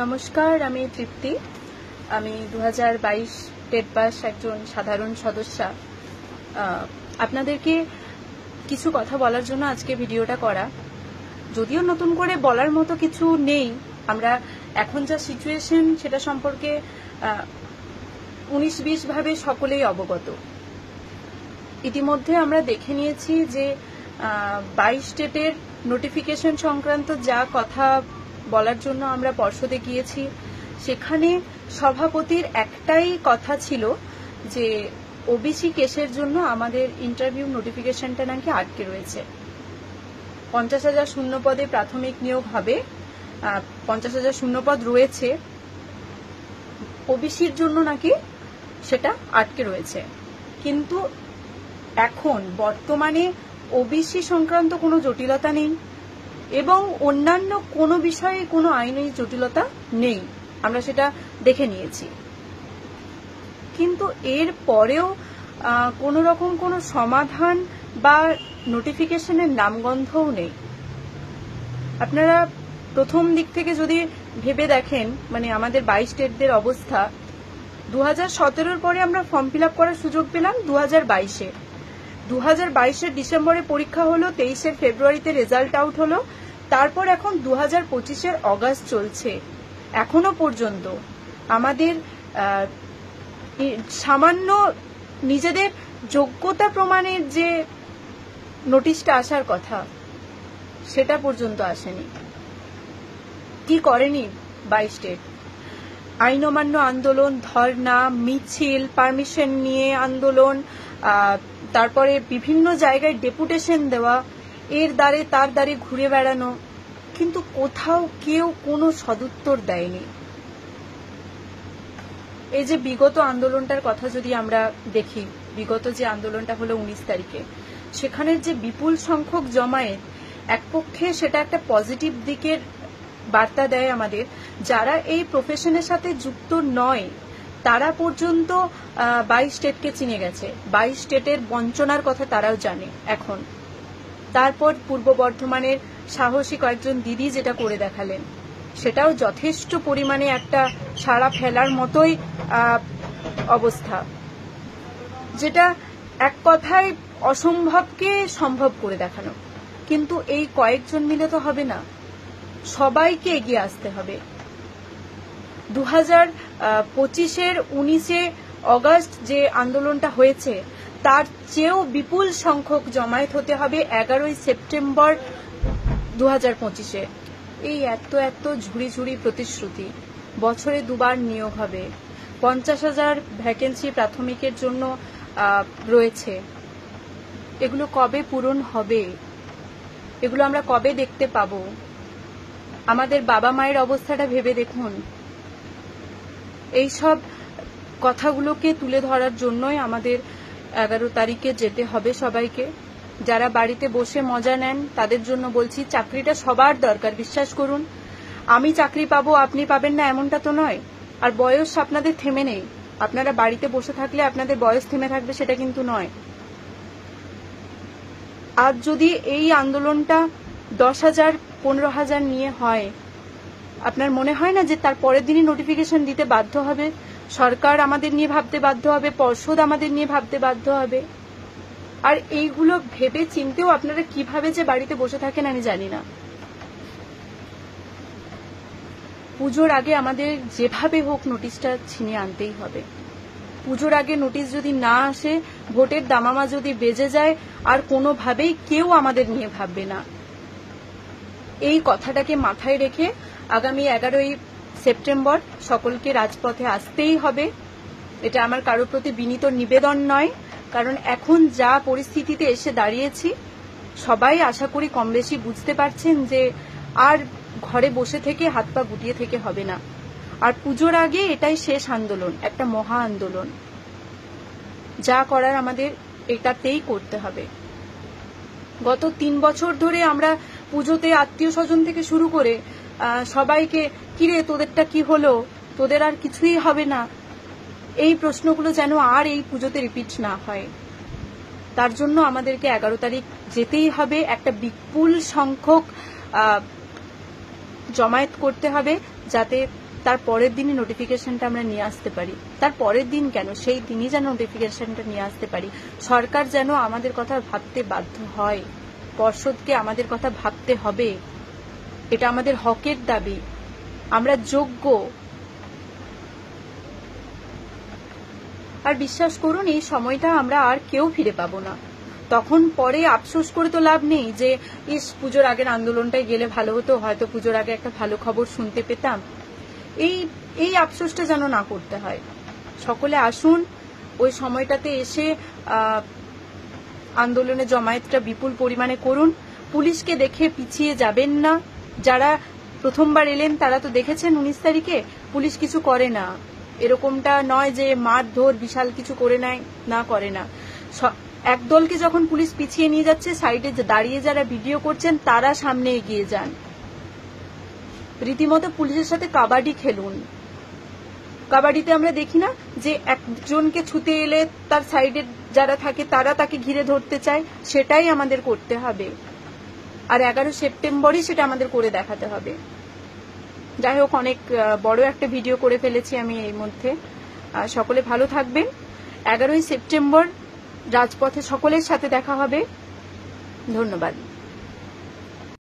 নমস্কার, আমি তৃপ্তি। আমি 2022 টেট পাস একজন সাধারণ সদস্যা। আপনাদেরকে কিছু কথা বলার জন্য আজকে ভিডিওটা করা। যদিও নতুন করে বলার মতো কিছু নেই, আমরা এখন যা সিচুয়েশন সেটা সম্পর্কে 19-20 ভাবে সকলেই অবগত। ইতিমধ্যে আমরা দেখে নিয়েছি যে 22 স্টেটের নোটিফিকেশন সংক্রান্ত যা কথা বলার জন্য আমরা পর্ষদে গিয়েছি, সেখানে সভাপতির একটাই কথা ছিল যে ওবিসি কেসের জন্য আমাদের ইন্টারভিউ নোটিফিকেশনটা নাকি আটকে রয়েছে। 50,000 শূন্যপদে প্রাথমিক নিয়োগ হবে, 50,000 শূন্যপদ রয়েছে, ওবিসির জন্য নাকি সেটা আটকে রয়েছে। কিন্তু এখন বর্তমানে ওবিসি সংক্রান্ত কোনো জটিলতা নেই এবং অন্যান্য কোনো বিষয়ে কোনো আইনি জটিলতা নেই, আমরা সেটা দেখে নিয়েছি। কিন্তু এর পরেও কোনো রকম কোনো সমাধান বা নোটিফিকেশনের নামগন্ধও নেই। আপনারা প্রথম দিক থেকে যদি ভেবে দেখেন, মানে আমাদের 22 স্টেটদের অবস্থা, 2017 পরে আমরা ফর্ম ফিল আপ করার সুযোগ পেলাম 2022-এ। 2022-এর ডিসেম্বরে পরীক্ষা হলো, 23 ফেব্রুয়ারিতে রেজাল্ট আউট হলো, তারপর এখন 2025-এর অগাস্ট চলছে। এখনো পর্যন্ত আমাদের সামান্য নিজেদের যোগ্যতা প্রমাণের যে নোটিশটা আসার কথা সেটা পর্যন্ত আসেনি। কি করেনি 22 স্টেট? আইন অমান্য আন্দোলন, ধর্ণা, মিছিল, পারমিশন নিয়ে আন্দোলন, তারপরে বিভিন্ন জায়গায় ডেপুটেশন দেওয়া, এর দ্বারে তার দ্বারে ঘুরে বেড়ানো, কিন্তু কোথাও কেউ কোনো সদুত্তর দেয়নি। এই যে বিগত আন্দোলনটার কথা যদি আমরা দেখি, বিগত যে আন্দোলনটা হলো 19 তারিখে, সেখানের যে বিপুল সংখ্যক জমায়েত, এক পক্ষে সেটা একটা পজিটিভ দিকের বার্তা দেয় আমাদের। যারা এই প্রফেশনের সাথে যুক্ত নয় তারা পর্যন্ত 22 স্টেটকে চিনে গেছে, 22 স্টেটের বঞ্চনার কথা তারাও জানে এখন। তারপর পূর্ব বর্ধমানের সাহসী কয়েকজন দিদি যেটা করে দেখালেন, সেটাও যথেষ্ট পরিমাণে একটা সাড়া ফেলার মতোই অবস্থা, যেটা এক কথায় অসম্ভবকে সম্ভব করে দেখানো। কিন্তু এই কয়েকজন মিলে তো হবে না, সবাইকে এগিয়ে আসতে হবে। 2025-এর 19 অগাস্ট যে আন্দোলনটা হয়েছে, তার চেয়েও বিপুল সংখ্যক জমায়েত হতে হবে 11 সেপ্টেম্বর 2025-এ। এই এত ঝুড়ি ঝুড়ি প্রতিশ্রুতি, বছরে 2 বার নিয়োগ হবে, 50,000 ভ্যাকেন্সি প্রাথমিকের জন্য রয়েছে, এগুলো কবে পূরণ হবে? এগুলো আমরা কবে দেখতে পাবো? আমাদের বাবা মায়ের অবস্থাটা ভেবে দেখুন। এইসব কথাগুলোকে তুলে ধরার জন্যই আমাদের 11 তারিখে যেতে হবে সবাইকে। যারা বাড়িতে বসে মজা নেন তাদের জন্য বলছি, চাকরিটা সবার দরকার, বিশ্বাস করুন। আমি চাকরি পাবো, আপনি পাবেন না এমনটা তো নয়। আর বয়স আপনাদের থেমে নেই, আপনারা বাড়িতে বসে থাকলে আপনাদের বয়স থেমে থাকবে সেটা কিন্তু নয়। আজ যদি এই আন্দোলনটা 10,000, 15,000 নিয়ে হয়, আপনার মনে হয় না যে তার পরের দিনই নোটিফিকেশন দিতে বাধ্য হবে? সরকার আমাদের নিয়ে ভাবতে বাধ্য হবে, পর্ষদ আমাদের নিয়ে ভাবতে বাধ্য হবে। আর এইগুলো ভেবে চিন্তেও আপনারা কিভাবে যে বাড়িতে বসে থাকেন আমি জানি না। পুজোর আগে আমাদের যেভাবে হোক নোটিশটা ছিনিয়ে আনতেই হবে। পুজোর আগে নোটিশ যদি না আসে, ভোটের দামামা যদি বেজে যায়, আর কোনোভাবেই কেউ আমাদের নিয়ে ভাববে না। এই কথাটাকে মাথায় রেখে আগামী 11 সেপ্টেম্বর সকলকে রাজপথে আসতেই হবে। এটা আমার কারোর প্রতি বিনীত নিবেদন নয়, কারণ এখন যা পরিস্থিতিতে এসে দাঁড়িয়েছি, সবাই আশা করি কম বেশি বুঝতে পারছেন যে আর ঘরে বসে থেকে হাত পা গুটিয়ে থেকে হবে না। আর পুজোর আগে এটাই শেষ আন্দোলন, একটা মহা আন্দোলন। যা করার আমাদের এটাতেই করতে হবে। গত 3 বছর ধরে আমরা পুজোতে আত্মীয় স্বজন থেকে শুরু করে সবাইকে, কিরে তোদেরটা কি হলো, তোদের আর কিছুই হবে না, এই প্রশ্নগুলো যেন আর এই পুজোতে রিপিট না হয়, তার জন্য আমাদেরকে 11 তারিখ যেতেই হবে। একটা বিপুল সংখ্যক জমায়েত করতে হবে, যাতে তার পরের দিনই নোটিফিকেশনটা আমরা নিয়ে আসতে পারি। তার পরের দিন কেন, সেই দিনই যেন নোটিফিকেশনটা নিয়ে আসতে পারি। সরকার যেন আমাদের কথা ভাবতে বাধ্য হয়, পর্ষদকে আমাদের কথা ভাবতে হবে। এটা আমাদের হকের দাবি, আমরা যোগ্য। আর বিশ্বাস করুন, এই সময়টা আমরা আর কেউ ফিরে পাবো না। তখন পরে আফসোস করে তো লাভ নেই যে ইস, পুজোর আগের আন্দোলনটাই গেলে ভালো হতো, হয়তো পুজোর আগে একটা ভালো খবর শুনতে পেতাম। এই আফসোসটা যেন না করতে হয়। সকলে আসুন, ওই সময়টাতে এসে আন্দোলনে জমায়েতটা বিপুল পরিমাণে করুন। পুলিশকে দেখে পিছিয়ে যাবেন না। যারা প্রথমবার এলেন তারা তো দেখেছেন 19 তারিখে পুলিশ কিছু করে না। এরকমটা নয় যে মারধর বিশাল কিছু করে নেয়, না করে না। একদলকে যখন পুলিশ পিছিয়ে নিয়ে যাচ্ছে, সাইডে দাঁড়িয়ে যারা ভিডিও করছেন তারা সামনে এগিয়ে যান। রীতিমতো পুলিশের সাথে কাবাডি খেলুন। কাবাডিতে আমরা দেখি না যে একজনকে ছুতে এলে তার সাইডে যারা থাকে তারা তাকে ঘিরে ধরতে চায়, সেটাই আমাদের করতে হবে। আর 11 সেপ্টেম্বরই সেটা আমাদের করে দেখাতে হবে। যাই হোক, অনেক বড় একটা ভিডিও করে ফেলেছি আমি এর মধ্যে। সকলে ভালো থাকবেন। 11ই সেপ্টেম্বর রাজপথে সকলের সাথে দেখা হবে। ধন্যবাদ।